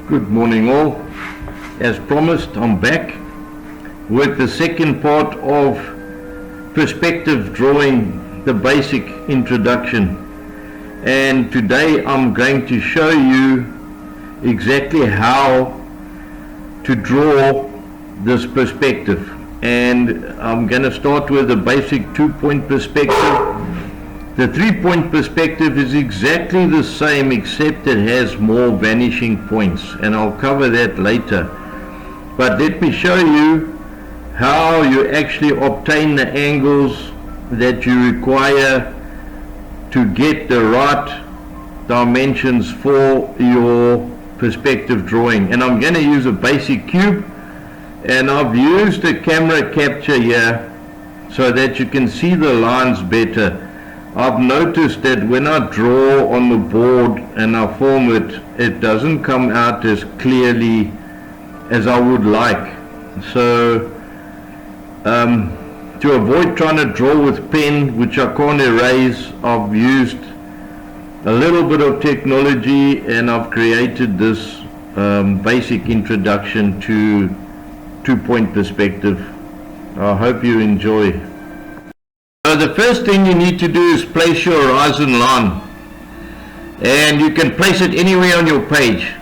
Good morning all. As promised, I'm back with the second part of perspective drawing, the basic introduction. And today I'm going to show you exactly how to draw this perspective. And I'm going to start with the basic 2-point perspective. The 3-point perspective is exactly the same, except it has more vanishing points, and I'll cover that later. But let me show you how you actually obtain the angles that you require to get the right dimensions for your perspective drawing. And I'm going to use a basic cube, and I've used the camera capture here so that you can see the lines better. I've noticed that when I draw on the board and I form it, it doesn't come out as clearly as I would like. So to avoid trying to draw with pen, which I can't erase, I've used a little bit of technology, and I've created this basic introduction to 2-point perspective. I hope you enjoy. So the first thing you need to do is place your horizon line, and you can place it anywhere on your page.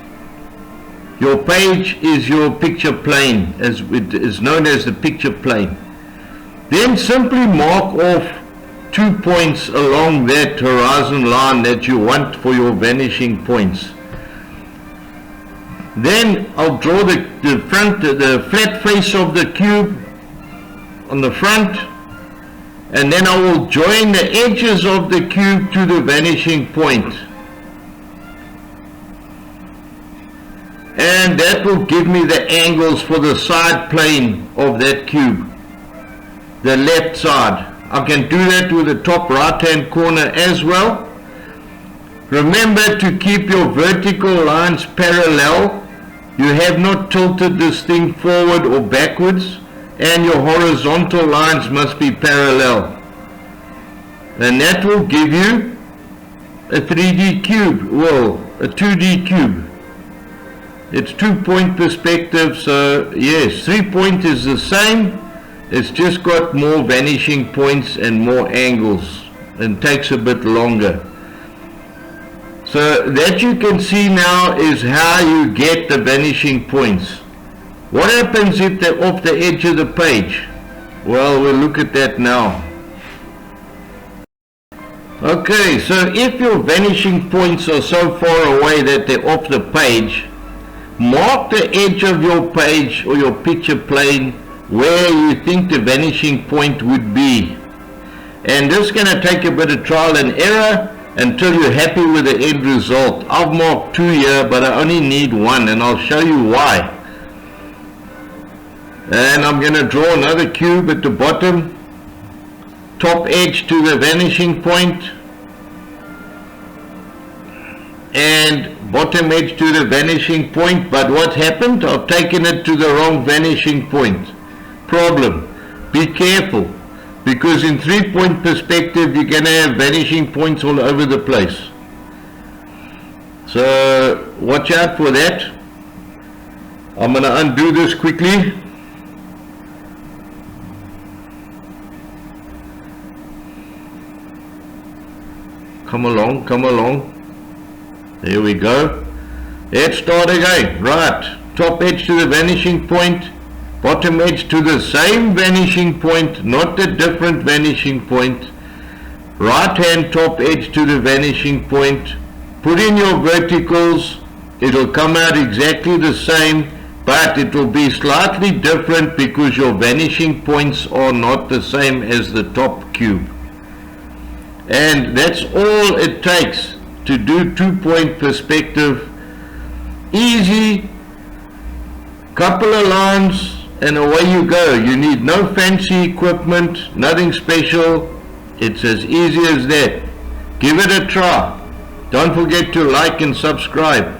Your page is your picture plane, as it is known as the picture plane. Then simply mark off 2 points along that horizon line that you want for your vanishing points. Then I'll draw the flat face of the cube on the front, and then I will join the edges of the cube to the vanishing point. And that will give me the angles for the side plane of that cube, the left side. I can do that with the top right hand corner as well. Remember to keep your vertical lines parallel. You have not tilted this thing forward or backwards, and your horizontal lines must be parallel, and that will give you a 3D cube, well, a 2D cube. It's 2-point perspective, so yes, 3-point is the same, it's just got more vanishing points and more angles, and takes a bit longer. So that you can see now is how you get the vanishing points. What happens if they're off the edge of the page? Well, we'll look at that now. Okay, so if your vanishing points are so far away that they're off the page, mark the edge of your page or your picture plane where you think the vanishing point would be. And this is going to take a bit of trial and error until you're happy with the end result. I've marked 2 here, but I only need 1, and I'll show you why. And I'm going to draw another cube at the bottom, top edge to the vanishing point, and bottom edge to the vanishing point. But what happened? I've taken it to the wrong vanishing point. Problem. Be careful, because in 3-point perspective you're going to have vanishing points all over the place. So watch out for that. I'm going to undo this quickly. Come along, come along. There we go. Let's start again. Right. Top edge to the vanishing point. Bottom edge to the same vanishing point, not the different vanishing point. Right hand top edge to the vanishing point. Put in your verticals. It'll come out exactly the same, but it will be slightly different because your vanishing points are not the same as the top cube. And that's all it takes to do 2-point perspective. Easy, couple of lines, and away you go. You need no fancy equipment, nothing special. It's as easy as that. Give it a try. Don't forget to like and subscribe.